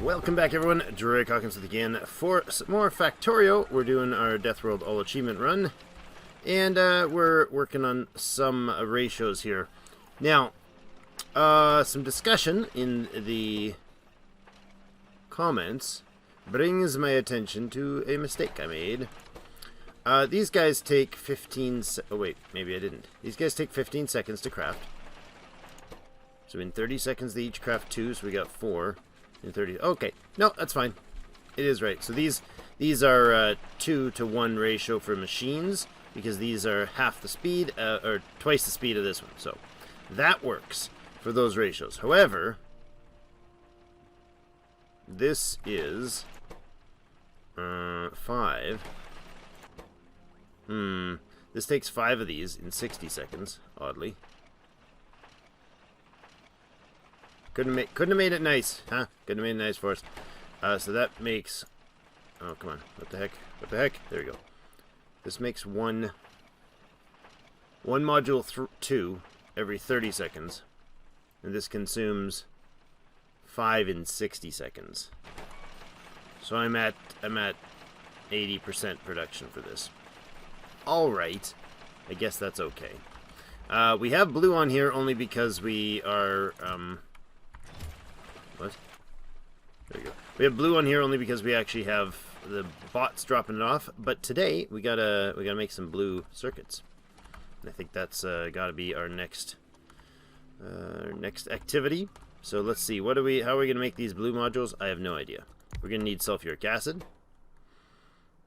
Welcome back, everyone. Drake Hawkins with again for some more Factorio. We're doing our Deathworld All Achievement run, and we're working on some ratios here. Now, some discussion in the comments brings my attention to a mistake I made. These guys take 15 oh wait, maybe I didn't. These guys take 15 seconds to craft. So in 30 seconds they each craft 2, so we got 4. In 30. Okay, no, that's fine. It is right. So these are 2 to 1 ratio for machines, because these are half the speed, or twice the speed of this one. So that works for those ratios. However, this is 5. This takes 5 of these in 60 seconds, oddly. Couldn't have made it nice, huh? Couldn't have made it nice for us. So that makes... Oh, come on. What the heck? What the heck? There we go. This makes one module 2 every 30 seconds. And this consumes 5 in 60 seconds. So I'm at 80% production for this. Alright. I guess that's okay. We have blue on here only because we are... What? There we go. We have blue on here only because we actually have the bots dropping it off. But today we gotta make some blue circuits. And I think that's gotta be our next activity. So let's see. How are we gonna make these blue modules? I have no idea. We're gonna need sulfuric acid.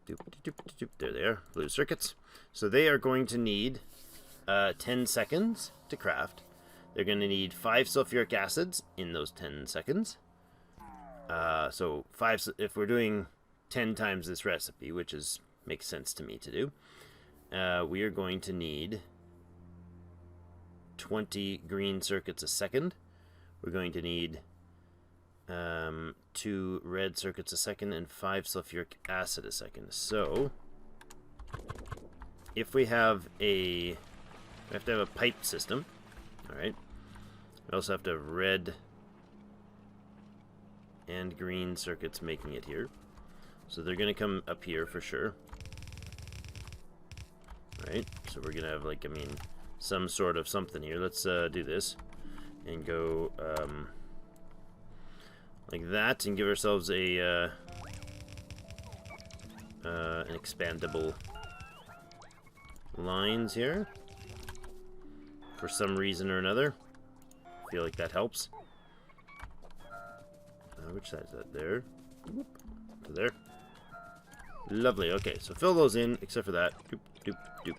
There they are, blue circuits. So they are going to need 10 seconds to craft. They're going to need 5 sulfuric acids in those 10 seconds. So 5, if we're doing 10 times this recipe, which makes sense to me to do, we are going to need 20 green circuits a second. We're going to need 2 red circuits a second and 5 sulfuric acid a second. So if we have we have to have a pipe system. All right. We also have to have red and green circuits making it here. So they're going to come up here for sure. Right? So we're going to have, some sort of something here. Let's do this and go like that and give ourselves an expandable lines here for some reason or another. I feel like that helps. Which side is that? There. Whoop. To there. Lovely. Okay, so fill those in, except for that. Doop, doop, doop.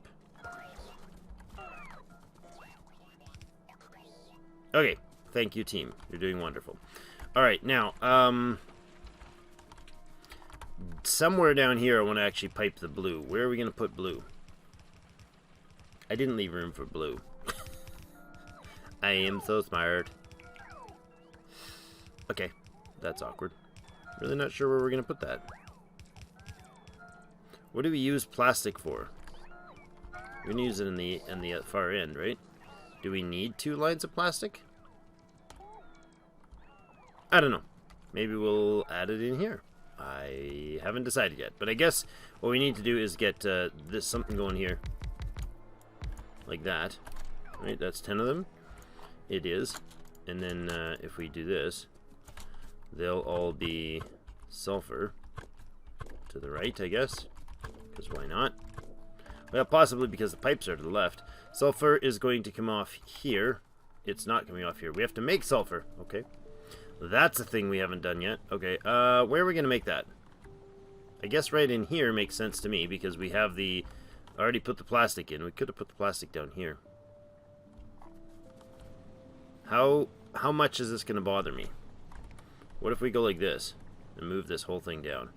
Okay. Thank you, team. You're doing wonderful. Alright, now, somewhere down here I want to actually pipe the blue. Where are we going to put blue? I didn't leave room for blue. I am so smart. Okay, that's awkward. Really not sure where we're going to put that. What do we use plastic for? We're going to use it in the far end, right? Do we need 2 lines of plastic? I don't know. Maybe we'll add it in here. I haven't decided yet. But I guess what we need to do is get something going here. Like that. Right, that's 10 of them. It is. And then if we do this, they'll all be sulfur to the right, I guess. Because why not? Well, possibly because the pipes are to the left. Sulfur is going to come off here. It's not coming off here. We have to make sulfur. Okay. That's a thing we haven't done yet. Okay, where are we going to make that? I guess right in here makes sense to me because we have already put the plastic in. We could have put the plastic down here. How much is this going to bother me? What if we go like this and move this whole thing down?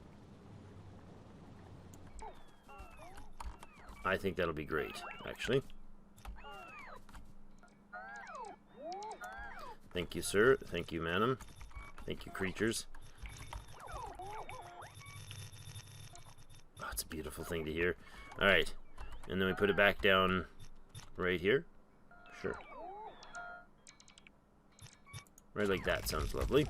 I think that'll be great, actually. Thank you, sir. Thank you, madam. Thank you, creatures. Oh, it's a beautiful thing to hear. Alright. And then we put it back down right here. Sure. Right like that sounds lovely.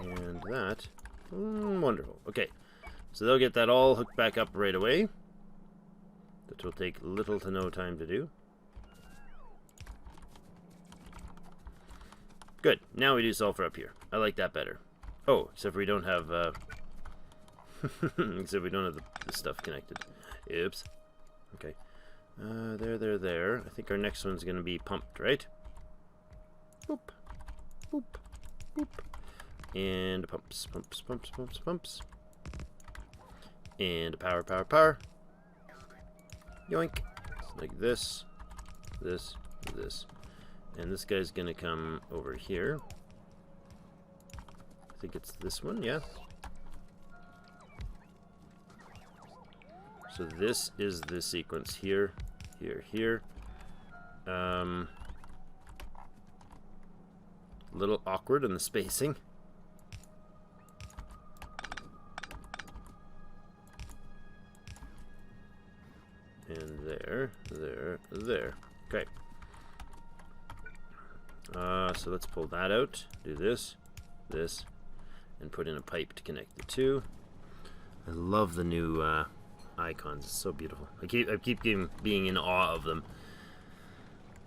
And that. Wonderful. Okay. So they'll get that all hooked back up right away. That will take little to no time to do. Good. Now we do sulfur up here. I like that better. Oh, except we don't have except we don't have the stuff connected. Oops. Okay. There. I think our next one's gonna be pumped, right? Boop. Boop. Boop. And pumps. And power. Yoink. Like this. This. And this guy's gonna come over here. I think it's this one, yeah. So this is the sequence here. A little awkward in the spacing. And there. Okay. So let's pull that out. Do this, and put in a pipe to connect the two. I love the new icons. It's so beautiful. I keep being in awe of them.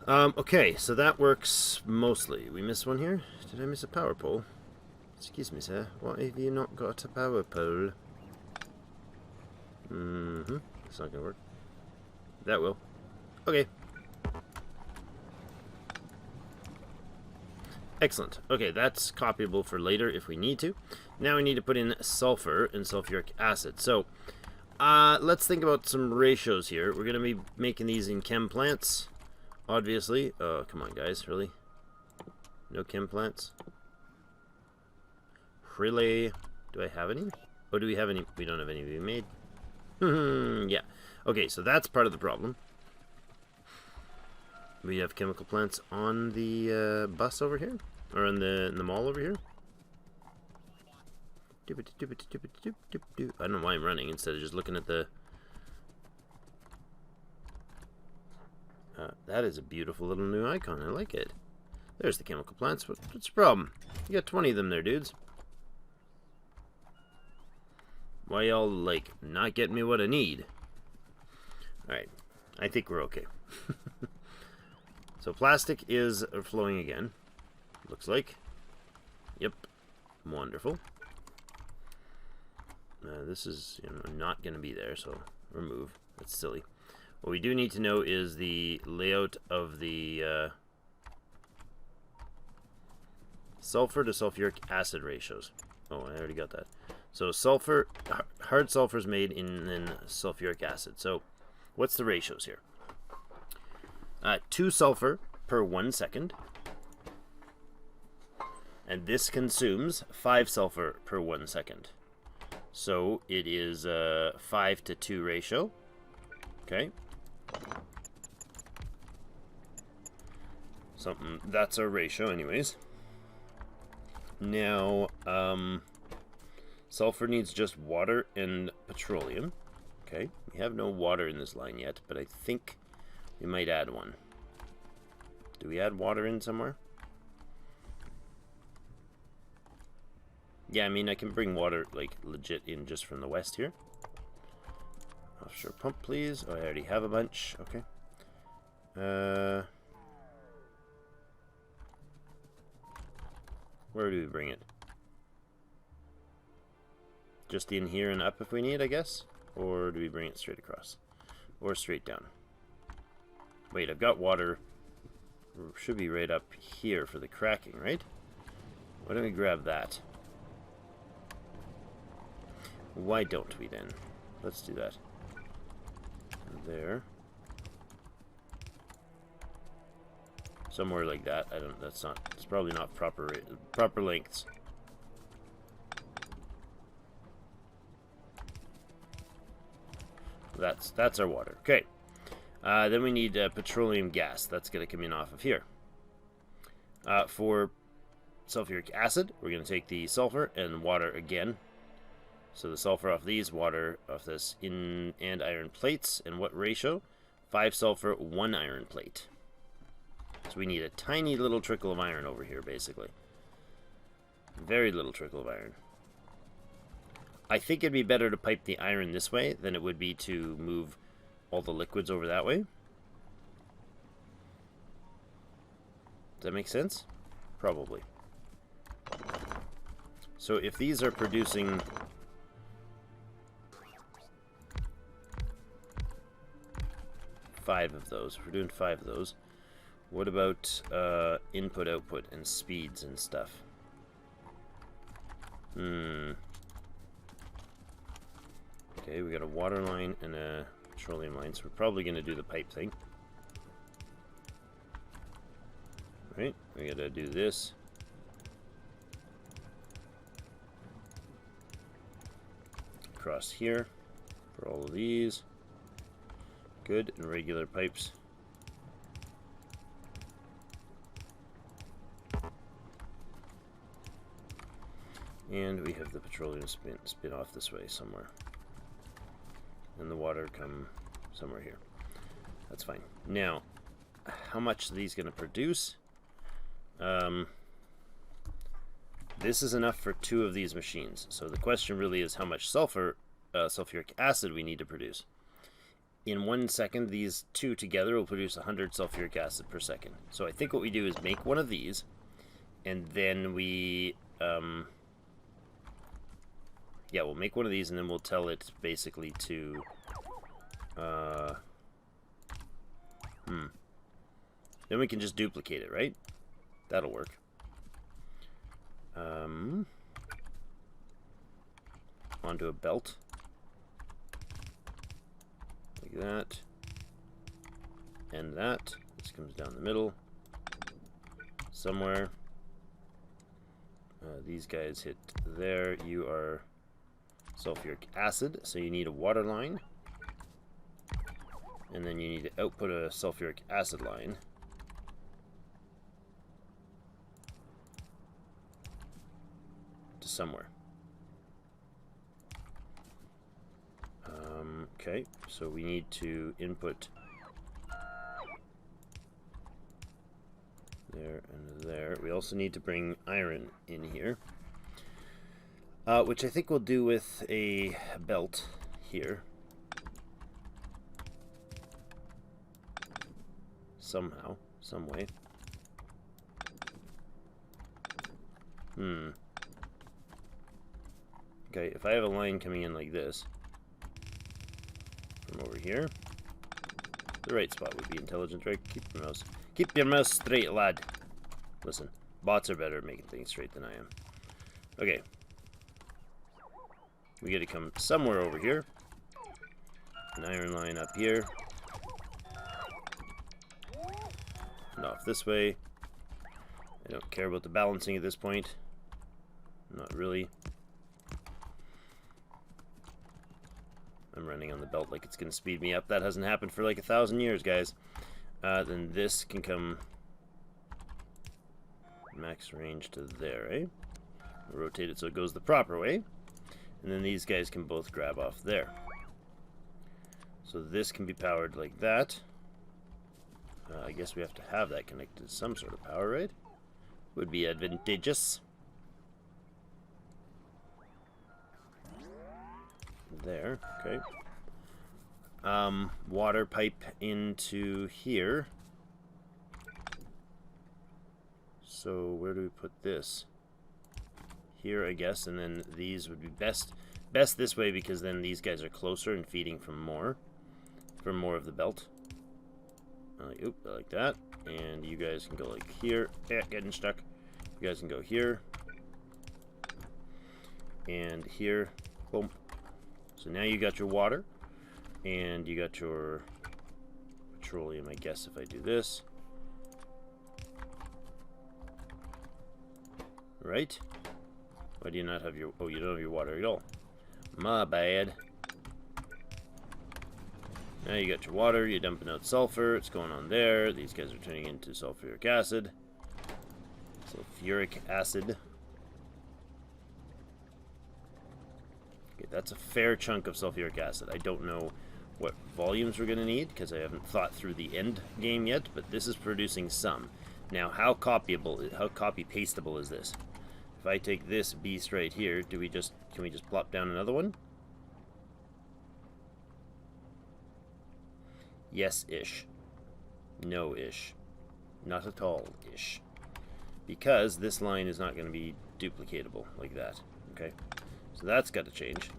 Okay, so that works mostly. We missed one here. Did I miss a power pole? Excuse me, sir. Why have you not got a power pole? It's not gonna work. That will. Okay. Excellent. Okay, that's copyable for later if we need to. Now we need to put in sulfur and sulfuric acid. So, let's think about some ratios here. We're going to be making these in chem plants, obviously. Oh, come on, guys. Really? No chem plants? Really? Do I have any? Oh, do we have any? We don't have any being made. Yeah. Okay, so that's part of the problem. We have chemical plants on the bus over here, or in the mall over here. I don't know why I'm running instead of just looking at the. That is a beautiful little new icon. I like it. There's the chemical plants. What's the problem? You got 20 of them there, dudes. Why y'all like not getting me what I need? All right, I think we're okay. So plastic is flowing again, looks like. Yep, wonderful. This is not going to be there, so remove. That's silly. What we do need to know is the layout of the sulfur to sulfuric acid ratios. Oh, I already got that. So sulfur, hard sulfur is made in sulfuric acid. So what's the ratios here? 2 sulfur per 1 second. And this consumes 5 sulfur per 1 second. So it is a 5 to 2 ratio. Okay. That's our ratio anyways. Now, sulfur needs just water and petroleum. Okay, we have no water in this line yet, but I think we might add one. Do we add water in somewhere? Yeah, I mean, I can bring water, like, legit in just from the west here. Offshore pump, please. Oh, I already have a bunch. Okay. Where do we bring it? Just in here and up if we need, I guess? Or do we bring it straight across? Or straight down? Wait, I've got water. Should be right up here for the cracking, right? Why don't we grab that? Why don't we then? Let's do that. There. Somewhere like that. I don't. That's not. It's probably not proper lengths. That's our water. Okay. Then we need petroleum gas. That's going to come in off of here. For sulfuric acid, we're going to take the sulfur and water again. So the sulfur off these, water off this, and iron plates. And what ratio? 5 sulfur, 1 iron plate. So we need a tiny little trickle of iron over here, basically. Very little trickle of iron. I think it'd be better to pipe the iron this way than it would be to move all the liquids over that way. Does that make sense? Probably. So if these are producing... five of those, if we're doing 5 of those, what about input, output, and speeds and stuff? Okay, we got a water line and a petroleum line, so we're probably going to do the pipe thing. Right, we got to do this. Across here for all of these. Good, and regular pipes. And we have the petroleum spin off this way somewhere. And the water come somewhere here. That's fine. Now, how much are these going to produce? This is enough for 2 of these machines. So the question really is how much sulfuric acid we need to produce. In 1 second, these 2 together will produce 100 sulfuric acid per second. So I think what we do is make one of these, and then we... yeah, we'll make one of these, and then we'll tell it basically to... Then we can just duplicate it, right? That'll work. Onto a belt. Like that. And that. This comes down the middle. Somewhere. These guys hit there. You are sulfuric acid, so you need a water line. And then you need to output a sulfuric acid line. To somewhere. Okay, so we need to input there and there. We also need to bring iron in here, which I think we'll do with a belt here. Somehow, some way. Okay, if I have a line coming in like this, from over here, the right spot would be intelligent, right? Keep your mouse straight, lad. Listen, bots are better at making things straight than I am. Okay. We get to come somewhere over here. An iron line up here. And off this way. I don't care about the balancing at this point. Not really. I'm running on the belt like it's going to speed me up. That hasn't happened for like 1,000 years, guys. Then this can come max range to there, eh? Rotate it so it goes the proper way. And then these guys can both grab off there. So this can be powered like that. I guess we have to have that connected to some sort of power, right? Would be advantageous. There, okay. Water pipe into here. So where do we put this? Here, I guess, and then these would be best this way because then these guys are closer and feeding from more of the belt. Like that, and you guys can go like here. Getting stuck. You guys can go here and here. Boom. So now you got your water, and you got your petroleum, I guess, if I do this. Right? Why do you not have your... Oh, you don't have your water at all. My bad. Now you got your water, you're dumping out sulfur, it's going on there. These guys are turning into sulfuric acid. Sulfuric acid. Okay, that's a fair chunk of sulfuric acid. I don't know what volumes we're going to need because I haven't thought through the end game yet, but this is producing some. Now, how copy-pastable is this? if I take this beast right here, can we just plop down another one? Yes-ish. No-ish. Not at all-ish. Because this line is not going to be duplicatable like that. Okay? So that's got to change.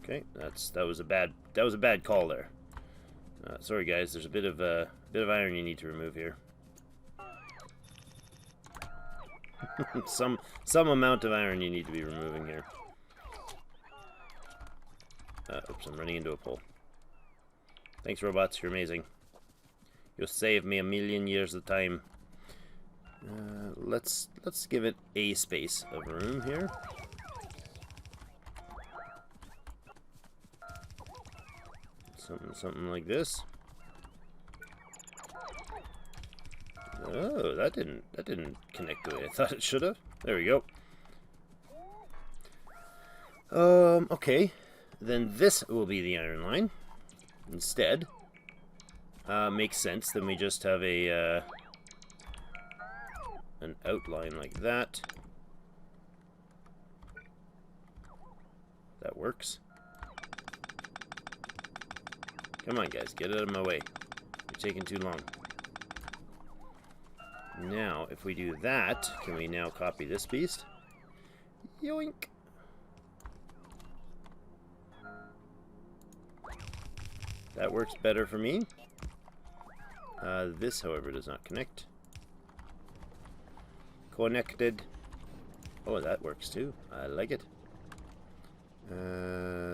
Okay, that was a bad call there. Sorry guys, there's a bit of iron you need to remove here. some amount of iron you need to be removing here. Oops, I'm running into a pole. Thanks, robots. You're amazing. You'll save me a million years of time. Let's give it a space of room here. Something like this. Oh, that didn't connect the way I thought it should have. There we go. Okay. Then this will be the iron line. Instead. Makes sense. Then we just have a an outline like that. That works. Come on, guys. Get out of my way. You're taking too long. Now, if we do that, can we now copy this beast? Yoink! That works better for me. This, however, does not connect. Connected. Oh, that works too. I like it.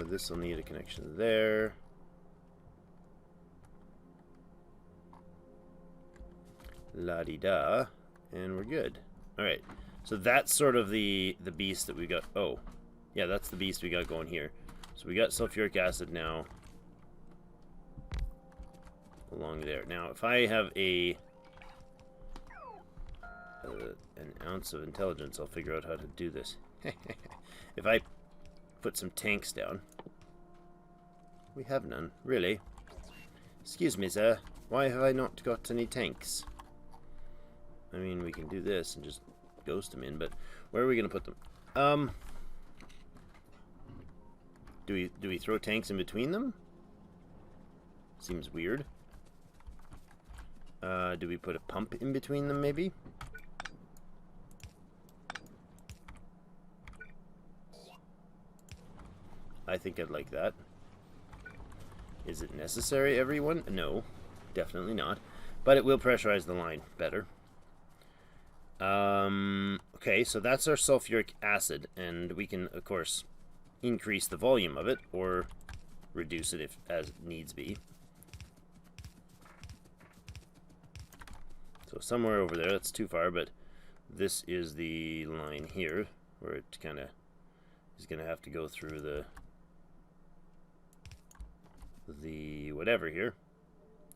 This will need a connection there. La-di-da. And we're good. Alright. So that's sort of the beast that we got. Oh. Yeah, that's the beast we got going here. So we got sulfuric acid now. Along there. Now, if I have an ounce of intelligence, I'll figure out how to do this. If I put some tanks down. We have none. Really? Excuse me, sir. Why have I not got any tanks? I mean, we can do this and just ghost them in, but where are we going to put them? Do we throw tanks in between them? Seems weird. Do we put a pump in between them, maybe? I think I'd like that. Is it necessary, everyone? No, definitely not. But it will pressurize the line better. Okay, so that's our sulfuric acid, and we can, of course, increase the volume of it, or reduce it if as needs be. So somewhere over there, that's too far, but this is the line here, where it kind of is going to have to go through the whatever here,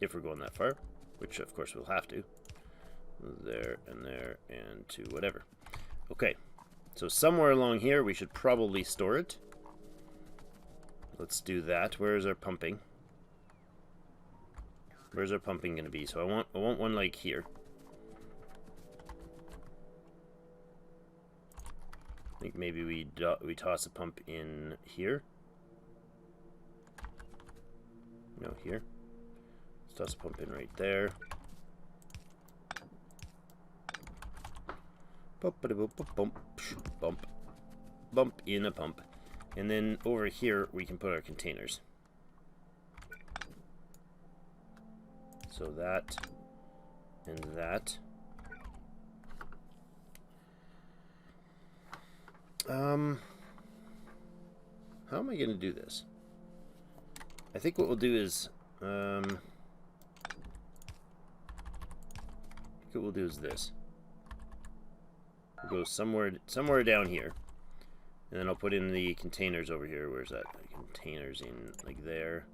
if we're going that far, which of course we'll have to. There, and to whatever. Okay, so somewhere along here we should probably store it. Let's do that. Where is our pumping? Where's our pumping going to be? So I want one like here. I think maybe we toss a pump in here. No, here. Let's toss a pump in right there. Bump. Bump in a pump. And then over here we can put our containers. So that and that. How am I going to do this? I think what we'll do is this. We'll go somewhere down here, and then I'll put in the containers over here. Where's that? Containers in like there.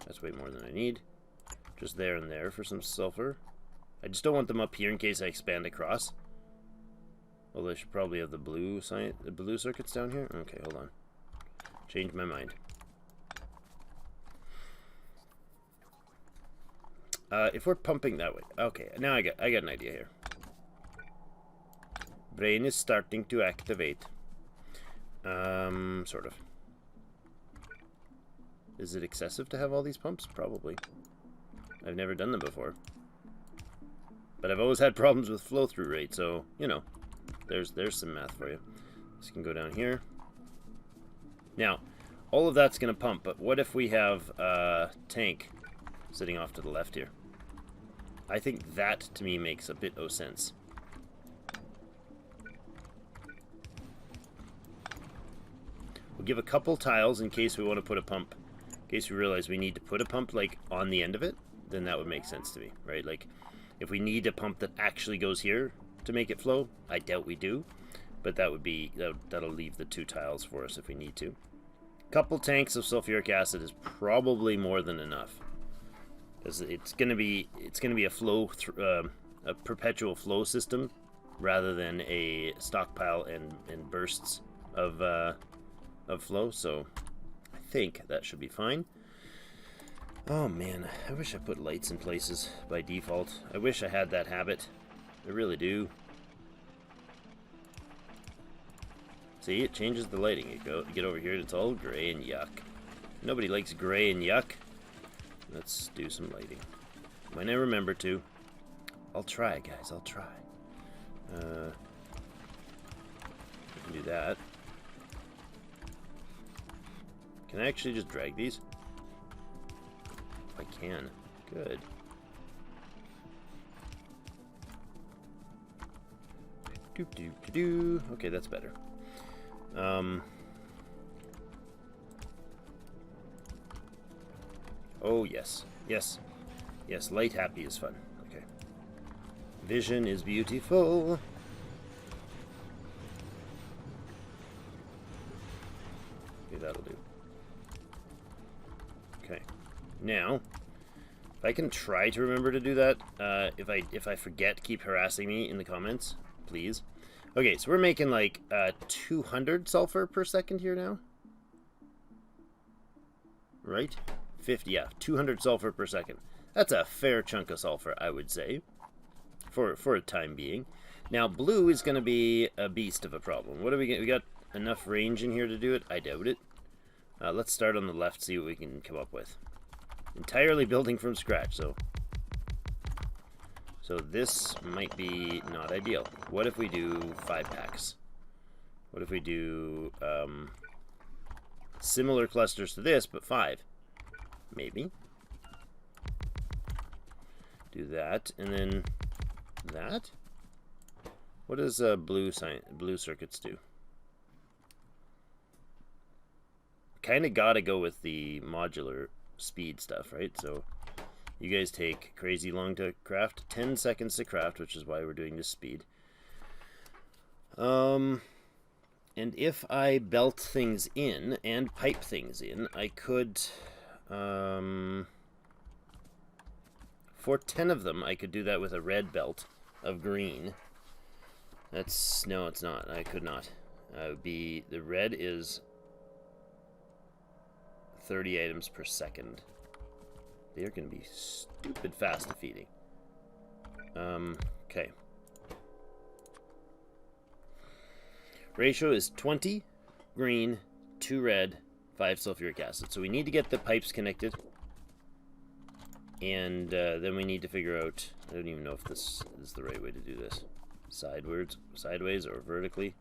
That's way more than I need. Just there and there for some sulfur. I just don't want them up here in case I expand across. Although I should probably have the blue circuits down here. Okay, hold on. Change my mind. If we're pumping that way. Okay, now I got an idea here. Brain is starting to activate. Sort of. Is it excessive to have all these pumps? Probably. I've never done them before. But I've always had problems with flow-through rate, so, you know, there's some math for you. This can go down here. Now, all of that's going to pump, but what if we have a tank sitting off to the left here? I think that, to me, makes a bit of sense. We'll give a couple tiles in case we want to put a pump. In case we realize we need to put a pump, like, on the end of it, then that would make sense to me, right? Like, if we need a pump that actually goes here to make it flow, I doubt we do. But that would be, that'll leave the 2 tiles for us if we need to. Couple tanks of sulfuric acid is probably more than enough. Because it's gonna be a flow, a perpetual flow system, rather than a stockpile and bursts of flow. So I think that should be fine. Oh man, I wish I put lights in places by default. I wish I had that habit. I really do. See, it changes the lighting. You get over here, it's all gray and yuck. Nobody likes gray and yuck. Let's do some lighting. When I remember to. I'll try, guys, I'll try. We can do that. Can I actually just drag these? I can. Good. Okay, that's better. Oh, yes. Yes. Yes, light happy is fun. Okay. Vision is beautiful. Okay, that'll do. Okay. Now, if I can try to remember to do that, if I forget, keep harassing me in the comments, please. Okay, so we're making like 200 sulfur per second here now. Right? 50, yeah, 200 sulfur per second. That's a fair chunk of sulfur, I would say, for a time being. Now, blue is going to be a beast of a problem. What do we get? We got enough range in here to do it? I doubt it. Let's start on the left, see what we can come up with. Entirely building from scratch, so this might be not ideal. What if we do 5 packs? What if we do similar clusters to this, but 5? Maybe. Do that, and then that. What does blue circuits do? Kind of gotta go with the modular speed stuff, right? So you guys take crazy long to craft, 10 seconds to craft, which is why we're doing this speed. And if I belt things in and pipe things in, I could, for 10 of them, I could do that with a red belt of green. No, it's not. I could not. The red is 30 items per second. They're going to be stupid fast defeating. Okay. Ratio is 20 green, 2 red, 5 sulfuric acid. So we need to get the pipes connected. And then we need to figure out, I don't even know if this is the right way to do this. Sideways or vertically.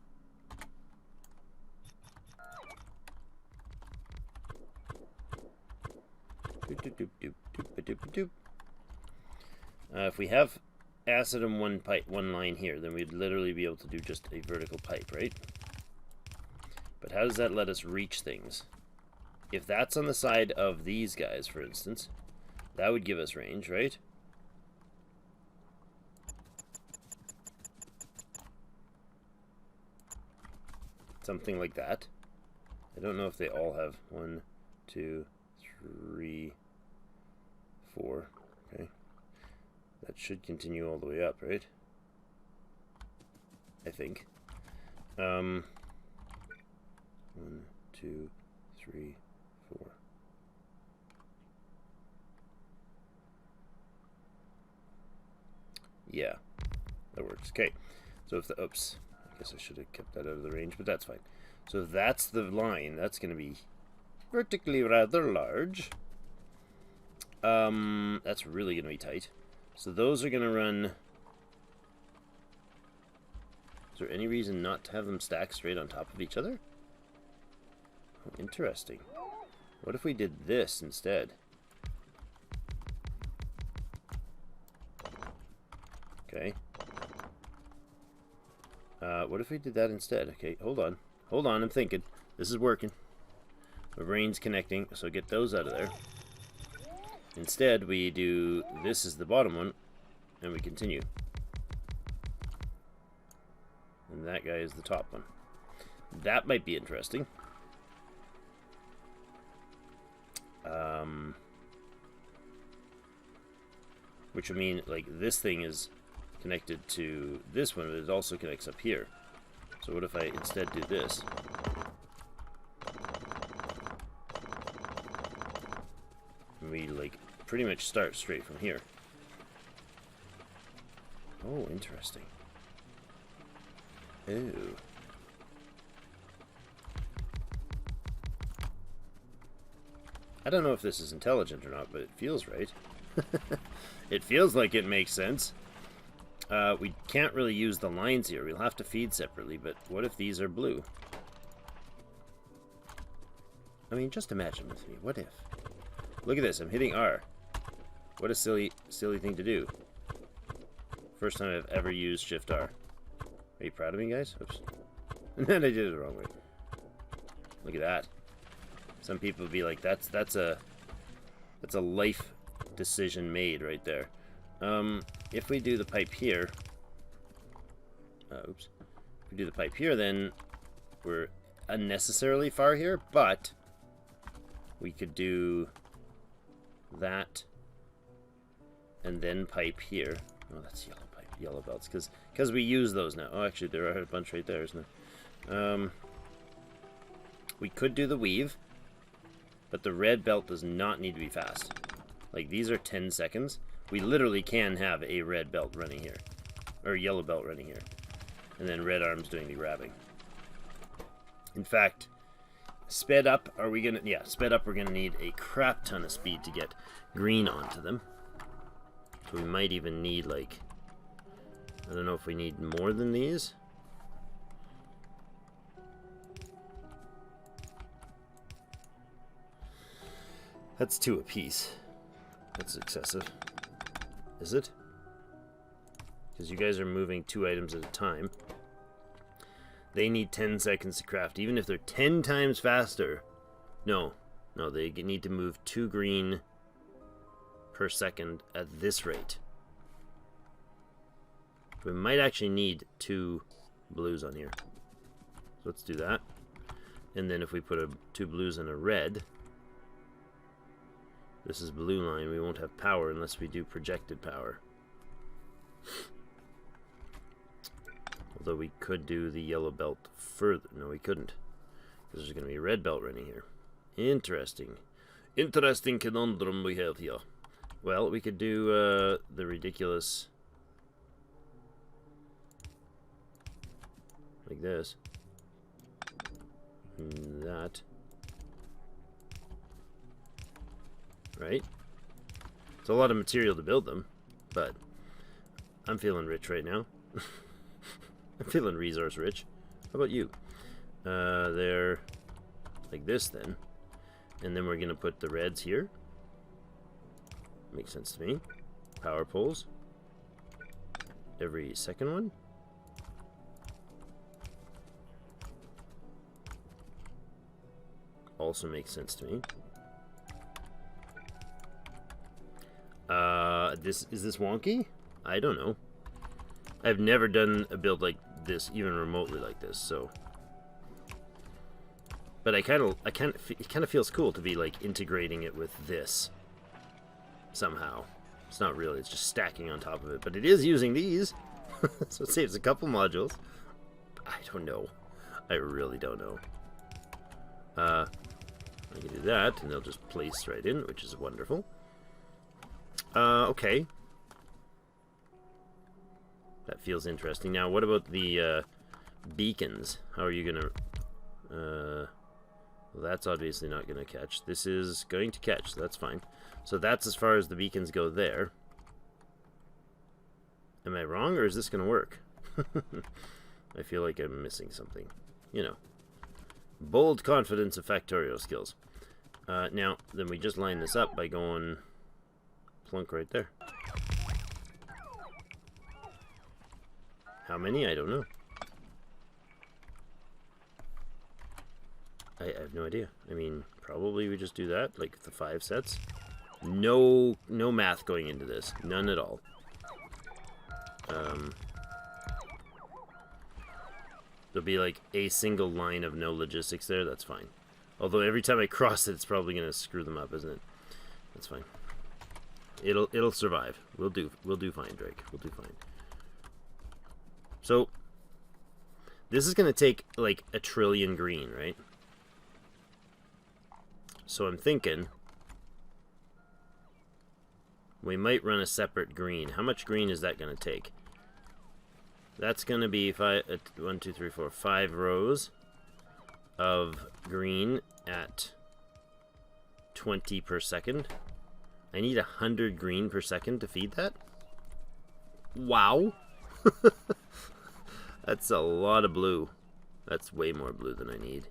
If we have acid in one line here, then we'd literally be able to do just a vertical pipe, right? But how does that let us reach things? If that's on the side of these guys, for instance, that would give us range, right? Something like that. I don't know if they all have 1, 2, 3, 4. Okay. That should continue all the way up, right? I think. 1, 2, 3, 4. Yeah, that works. Okay, so if the... Oops. I guess I should have kept that out of the range, but that's fine. So if that's the line, that's going to be vertically rather large. That's really going to be tight. So those are going to run... Is there any reason not to have them stack straight on top of each other? Oh, interesting. What if we did this instead? Okay. What if we did that instead? Okay, hold on. Hold on, I'm thinking. This is working. My brain's connecting, so get those out of there. Instead, we do... This is the bottom one, and we continue. And that guy is the top one. That might be interesting. Which would mean, like, this thing is connected to this one, but it also connects up here. So what if I instead do this? And we, like, pretty much start straight from here. Oh, interesting. Ooh. I don't know if this is intelligent or not, but it feels right. It feels like it makes sense. We can't really use the lines here. We'll have to feed separately, but what if these are blue? I mean, just imagine with me. What if? Look at this. I'm hitting R. What a silly thing to do. First time I've ever used Shift R. Are you proud of me, guys? Oops. And then I did it the wrong way. Look at that. Some people would be like, that's a life decision made right there. If we do the pipe here, oops. If we do the pipe here, then we're unnecessarily far here, but we could do that and then pipe here. Oh, that's yellow pipe, yellow belts, because we use those now. Oh, actually, there are a bunch right there, isn't there? We could do the weave, but the red belt does not need to be fast. Like, these are 10 seconds. We literally can have a red belt running here, or yellow belt running here, and then red arms doing the grabbing. In fact, sped up, are we gonna... Yeah, sped up, we're gonna need a crap ton of speed to get green onto them. So we might even need, like... I don't know if we need more than these. That's 2 apiece. That's excessive. Is it? Because you guys are moving 2 items at a time. They need 10 seconds to craft, even if they're 10 times faster. No, they need to move 2 green per second at this rate. We might actually need 2 blues on here. So let's do that. And then if we put 2 blues and a red, this is blue line, we won't have power unless we do projected power. Although we could do the yellow belt further. No, we couldn't. Because there's going to be a red belt running here. Interesting. Interesting conundrum we have here. Well, we could do the ridiculous... like this. And that. Right? It's a lot of material to build them, but I'm feeling rich right now. I'm feeling resource rich. How about you? They're like this then. And then we're going to put the reds here. Makes sense to me. Power poles. Every second one. Also makes sense to me. Is this wonky? I don't know. I've never done a build like this, even remotely like this, so. But it kind of feels cool to be like integrating it with this somehow. It's not really, it's just stacking on top of it, but it is using these, so it saves a couple modules. I don't know. I really don't know. I can do that, and they'll just place right in, which is wonderful. Okay. That feels interesting. Now, what about the beacons? How are you gonna... well, that's obviously not gonna catch. This is going to catch, so that's fine. So that's as far as the beacons go there. Am I wrong, or is this gonna work? I feel like I'm missing something. You know. Bold confidence of Factorio skills. Now, then we just line this up by going plunk right there. How many? I don't know. I have no idea. I mean, probably we just do that, like the 5 sets. No math going into this. None at all. There'll be like a single line of no logistics there. That's fine. Although every time I cross it, it's probably gonna screw them up, isn't it? That's fine. It'll survive. We'll do fine, Drake. We'll do fine. So this is gonna take like 1 trillion green, right? So I'm thinking we might run a separate green. How much green is that gonna take? That's gonna be 5 rows of green at 20 per second. I need 100 green per second to feed that. Wow. That's a lot of blue. That's way more blue than I need.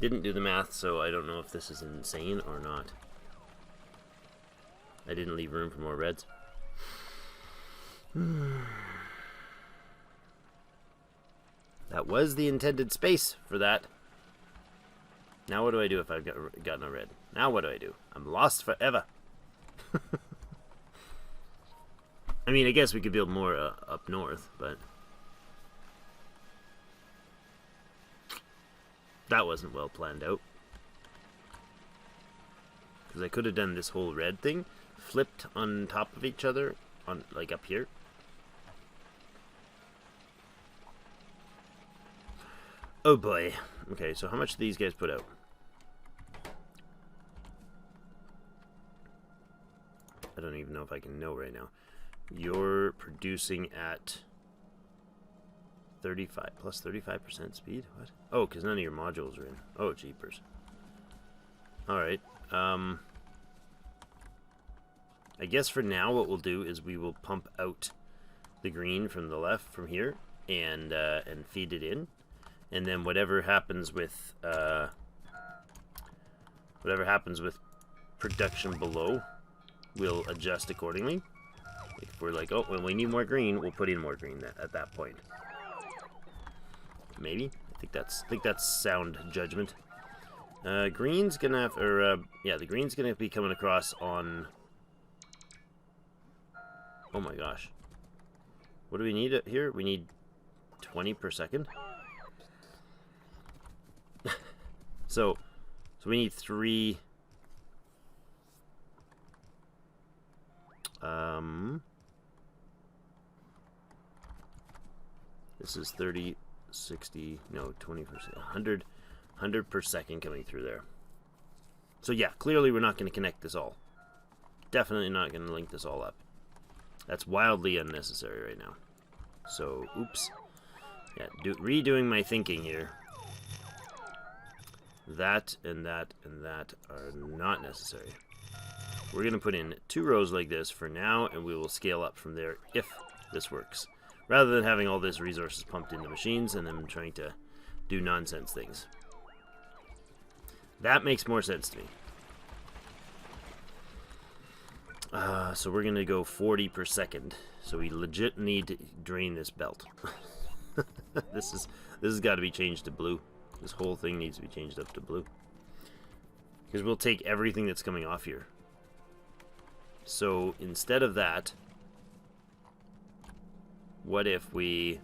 Didn't do the math, so I don't know if this is insane or not. I didn't leave room for more reds. That was the intended space for that. Now what do I do if I've got no red? Now what do I do? I'm lost forever. I mean, I guess we could build more up north, but that wasn't well planned out. Because I could have done this whole red thing, flipped on top of each other, on like up here. Oh boy. Okay, so how much do these guys put out? I don't even know if I can know right now. You're producing at 35 plus 35% speed? What? Oh, because none of your modules are in. Oh, jeepers. Alright. I guess for now what we'll do is we will pump out the green from the left from here and feed it in. And then whatever happens with production below, we'll adjust accordingly. If we're like, oh, when we need more green, we'll put in more green at that point. Maybe. I think that's sound judgment. Green's gonna have, yeah, the green's gonna be coming across on. Oh my gosh. What do we need here? We need 20 per second. So we need 3. This is 30, 60, no, 20%, 100 per second coming through there. So yeah, clearly we're not going to connect this all. Definitely not going to link this all up. That's wildly unnecessary right now. So, oops. Yeah, redoing my thinking here. That and that and that are not necessary. We're going to put in 2 rows like this for now, and we will scale up from there if this works. Rather than having all this resources pumped into machines and then trying to do nonsense things. That makes more sense to me. So we're going to go 40 per second. So we legit need to drain this belt. This has got to be changed to blue. This whole thing needs to be changed up to blue. Because we'll take everything that's coming off here. So instead of that, what if we...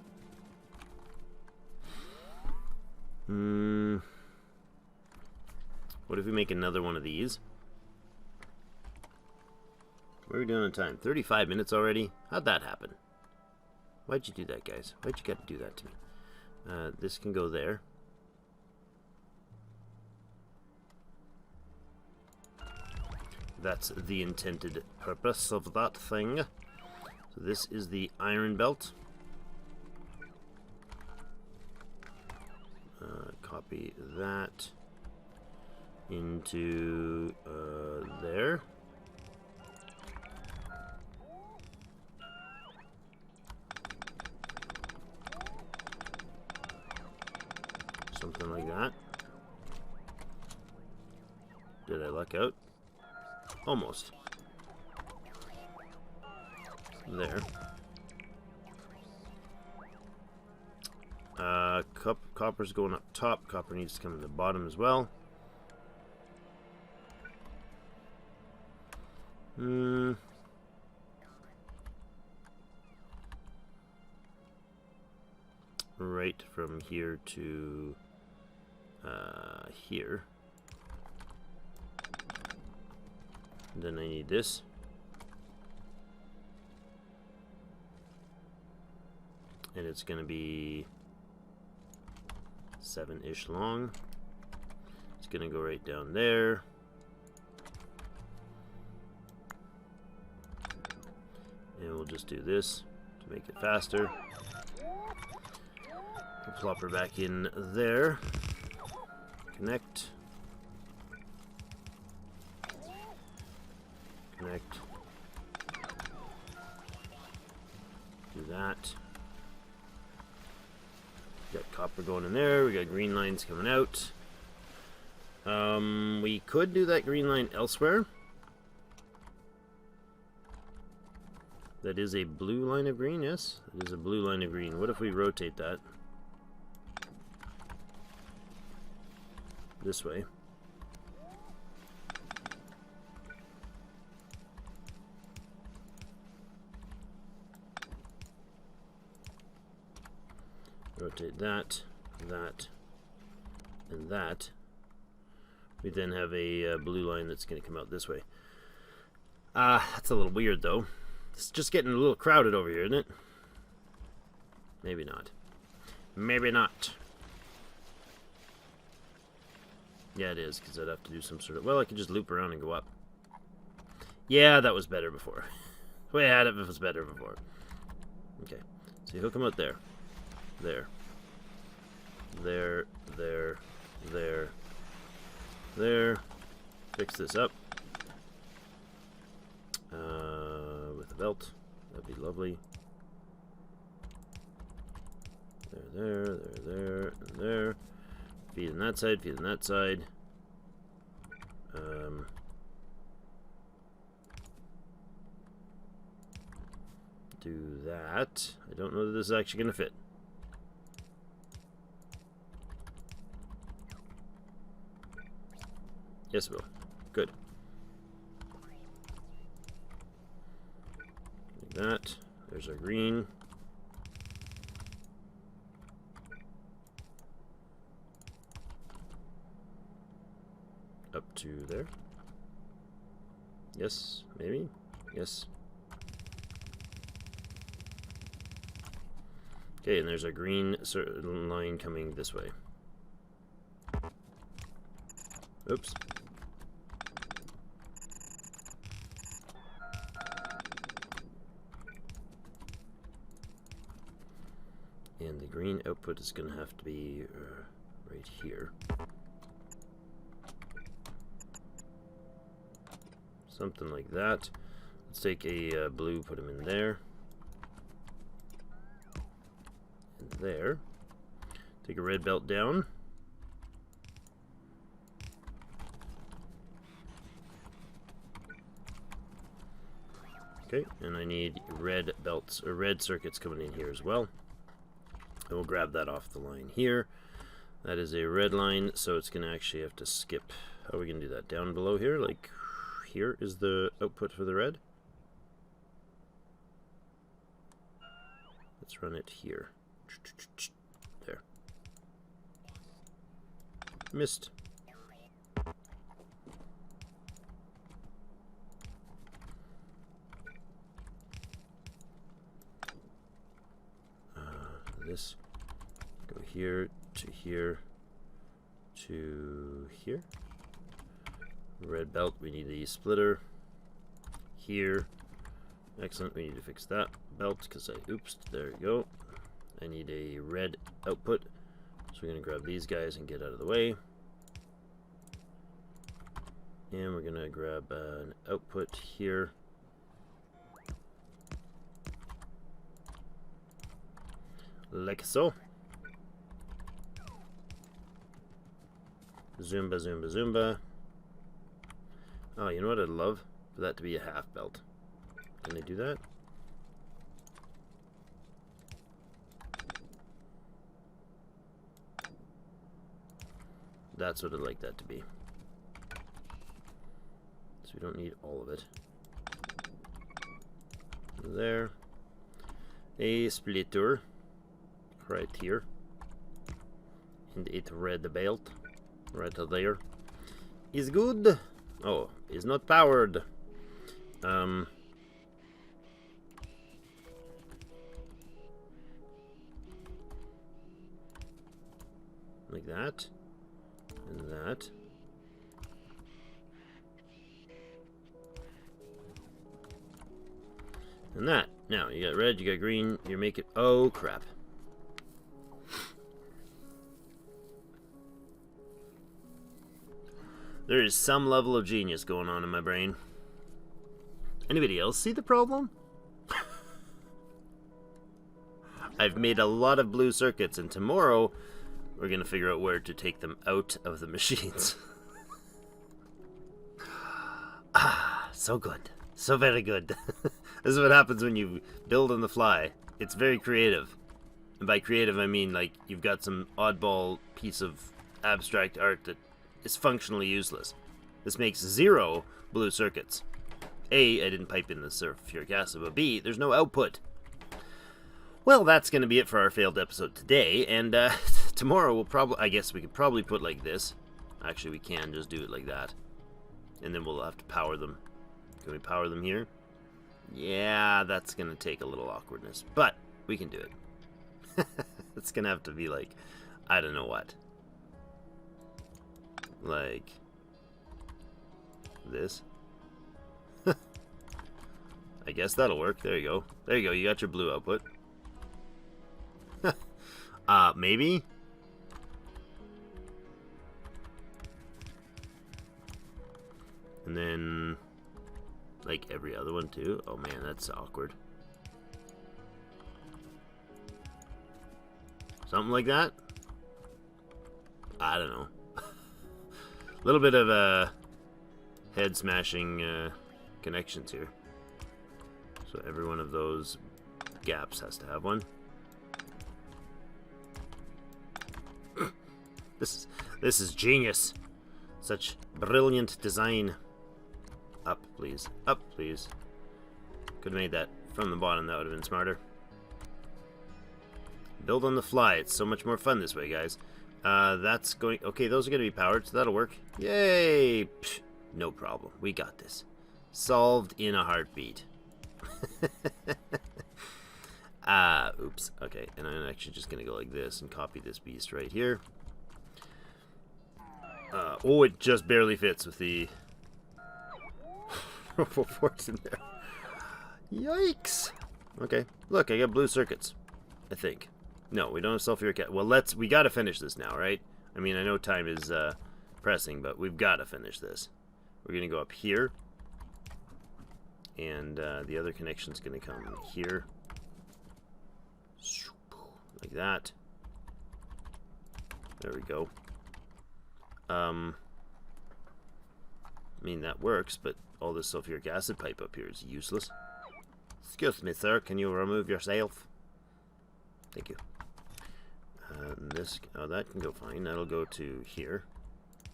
what if we make another one of these? What are we doing on time? 35 minutes already? How'd that happen? Why'd you do that, guys? Why'd you got to do that to me? This can go there. That's the intended purpose of that thing. So this is the iron belt. Copy that into there. Something like that. Did I luck out? Almost. There. Copper's going up top. Copper needs to come in the bottom as well. Right from here to here. Then I need this. And it's going to be 7-ish long. It's going to go right down there. And we'll just do this to make it faster. We'll plop her back in there. Connect. Connect. Do that. Got copper going in there. We got green lines coming out. We could do that green line elsewhere. That is a blue line of green, yes? It is a blue line of green. What if we rotate that this way? Rotate that, that, and that. We then have a blue line that's going to come out this way. That's a little weird, though. It's just getting a little crowded over here, isn't it? Maybe not. Maybe not. Yeah, it is, because I'd have to do some sort of... Well, I could just loop around and go up. Yeah, that was better before. The way I had it was better before. Okay, so he'll come out there. There. There, there, there, there. Fix this up. With a belt. That'd be lovely. There, there, and there. Feed on that side, feed on that side. Do that. I don't know that this is actually going to fit. Yes, it will. Good. Like that. There's our green. Up to there. Yes, maybe. Yes. Okay, and there's a green line coming this way. Oops. And the green output is going to have to be right here. Something like that. Let's take a blue, put him in there. And there. Take a red belt down. Okay, and I need red belts, or red circuits coming in here as well. And we'll grab that off the line here. That is a red line, so it's going to actually have to skip. How are we going to do that? Down below here? Like, here is the output for the red. Let's run it here. There. Missed. This go here to here to here. Red belt, we need a splitter here. Excellent, we need to fix that belt because oops, there we go. I need a red output, so we're going to grab these guys and get out of the way. And we're going to grab an output here. Like so. Zumba, zumba, zumba. Oh, you know what I'd love? For that to be a half belt. Can I do that? That's what I'd like that to be. So we don't need all of it. There. A splitter. Right here. And it red belt. Right there. Is good. Oh, is not powered. Like that. And that. And that. Now, you got red, you got green, you're making... Oh, crap. There is some level of genius going on in my brain. Anybody else see the problem? I've made a lot of blue circuits, and tomorrow we're going to figure out where to take them out of the machines. Ah, so good. So very good. This is what happens when you build on the fly. It's very creative. And by creative, I mean, like, you've got some oddball piece of abstract art that is functionally useless. This makes 0 blue circuits. A, I didn't pipe in the sulfuric acid, but B, there's no output. Well, that's going to be it for our failed episode today, and tomorrow we'll probably, I guess we could probably put like this. Actually, we can just do it like that. And then we'll have to power them. Can we power them here? Yeah, that's going to take a little awkwardness, but we can do it. It's going to have to be like, I don't know what. Like this. I guess that'll work. There you go. There you go. You got your blue output. Maybe? And then, like every other one too. Oh man, that's awkward. Something like that? I don't know. A little bit of head smashing connections here. So every one of those gaps has to have one. This is genius. Such brilliant design. Up, please. Up, please. Could have made that from the bottom. That would have been smarter. Build on the fly. It's so much more fun this way, guys. That's going... Okay, those are going to be powered, so that'll work. Yay! Psh, no problem. We got this. Solved in a heartbeat. Oops. Okay, and I'm actually just going to go like this and copy this beast right here. Oh, it just barely fits with the force in there. Yikes! Okay, look, I got blue circuits. I think. No, we don't have sulfuric acid. Well, we gotta finish this now, right? I mean, I know time is pressing, but we've gotta finish this. We're gonna go up here. And the other connection's gonna come here. Like that. There we go. I mean, that works, but all this sulfuric acid pipe up here is useless. Excuse me, sir, can you remove yourself? Thank you. This, oh, that can go fine. That'll go to here,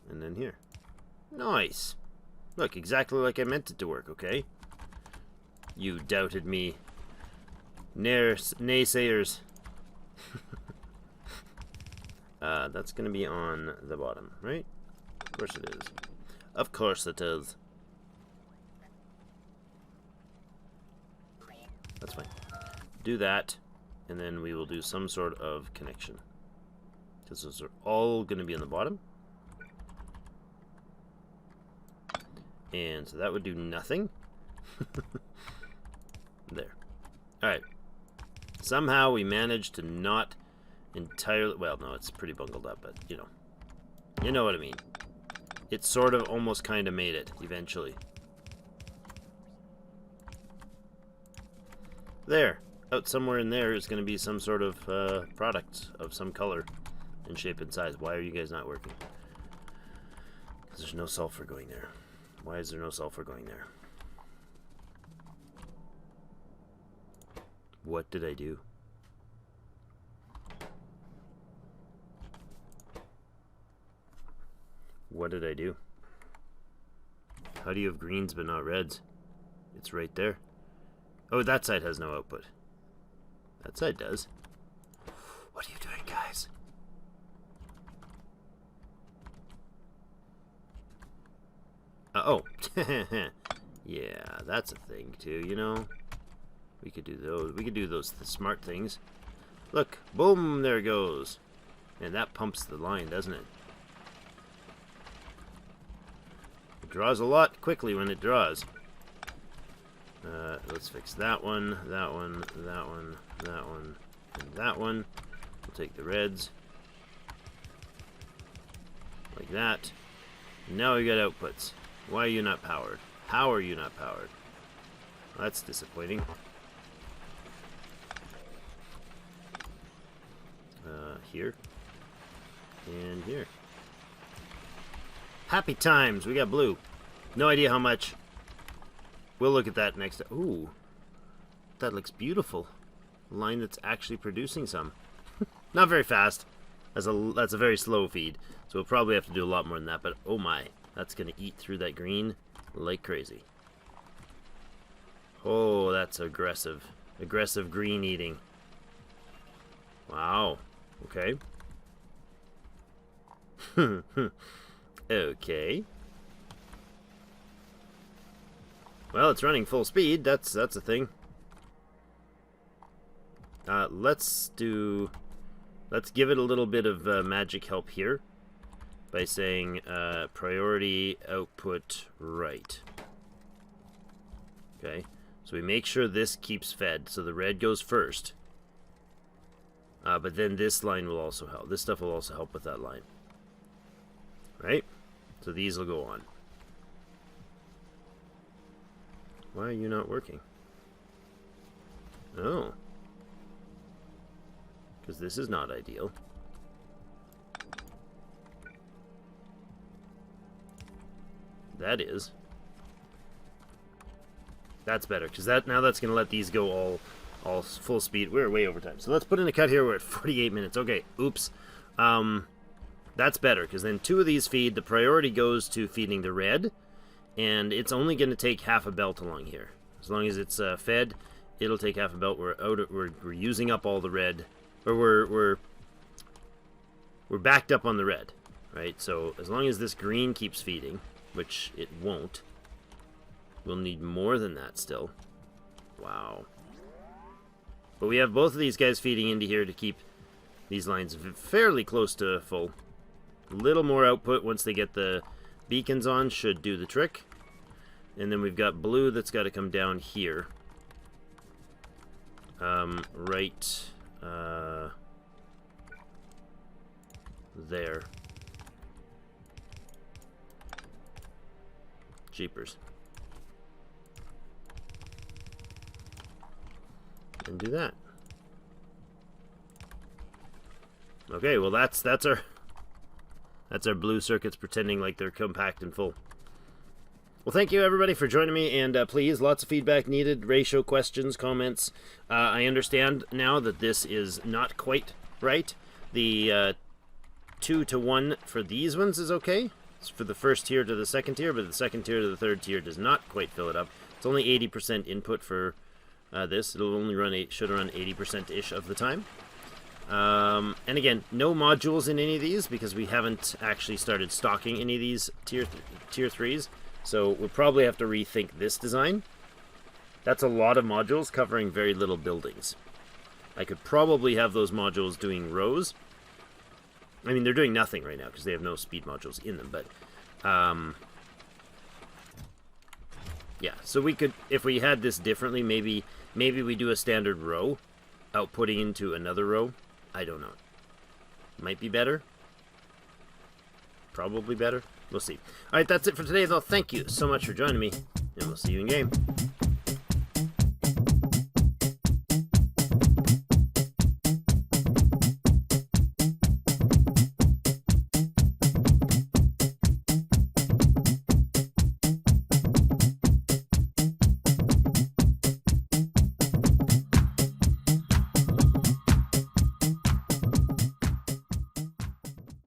and then here. Nice. Look, exactly like I meant it to work, okay? You doubted me. Naysayers. That's going to be on the bottom, right? Of course it is. Of course it is. That's fine. Do that, and then we will do some sort of connection. Because those are all going to be on the bottom. And so that would do nothing. There. Alright. Somehow we managed to not entirely... Well, no, it's pretty bungled up, but, you know. You know what I mean. It sort of almost kind of made it, eventually. There. Out somewhere in there is going to be some sort of product of some color and shape and size. Why are you guys not working? Because there's no sulfur going there. Why is there no sulfur going there? What did I do? What did I do? How do you have greens but not reds? It's right there. Oh, that side has no output. That side does. What are you doing, guys? Oh. Yeah, that's a thing too, you know. We could do those. We could do those smart things. Look, boom, there it goes. And that pumps the line, doesn't it? It draws a lot quickly when it draws. Let's fix that one, that one, that one, that one, and that one. We'll take the reds. Like that. Now we got outputs. Why are you not powered? How are you not powered? Well, that's disappointing. Here. And here. Happy times! We got blue. No idea how much. We'll look at that next time. Ooh. That looks beautiful. A line that's actually producing some. Not very fast. That's a very slow feed. So we'll probably have to do a lot more than that. But oh my. That's going to eat through that green like crazy. Oh, that's aggressive. Aggressive green eating. Wow. Okay. Okay. Well, it's running full speed. That's a thing. Let's give it a little bit of magic help here by saying priority output right. Okay. So we make sure this keeps fed, so the red goes first. But then this line will also help. This stuff will also help with that line. Right? So these will go on. Why are you not working? Oh. Because this is not ideal. That is. That's better, because now that's going to let these go all full speed. We're way over time. So let's put in a cut here. We're at 48 minutes. Okay, oops. That's better, because then 2 of these feed. The priority goes to feeding the red, and it's only going to take half a belt along here. As long as it's fed, it'll take half a belt. We're using up all the red, or we're backed up on the red, right? So as long as this green keeps feeding, which it won't, we'll need more than that still. Wow. But we have both of these guys feeding into here to keep these lines fairly close to full. A little more output once they get the beacons on should do the trick. And then we've got blue that's got to come down here. Right there. Jeepers. And do that. Okay, well that's our blue circuits pretending like they're compact and full. Well, thank you everybody for joining me, and please, lots of feedback needed, ratio questions, comments. I understand now that this is not quite right. The 2 to 1 for these ones is okay. It's for the first tier to the second tier, but the second tier to the third tier does not quite fill it up. It's only 80% input for this. It'll only run should run 80%-ish of the time. And again, no modules in any of these because we haven't actually started stocking any of these tier 3s. So we'll probably have to rethink this design. That's a lot of modules covering very little buildings. I could probably have those modules doing rows. I mean, they're doing nothing right now because they have no speed modules in them, but Yeah, so we could, if we had this differently, maybe we do a standard row, outputting into another row. I don't know. Might be better. Probably better. We'll see. Alright, that's it for today, though. Thank you so much for joining me, and we'll see you in game.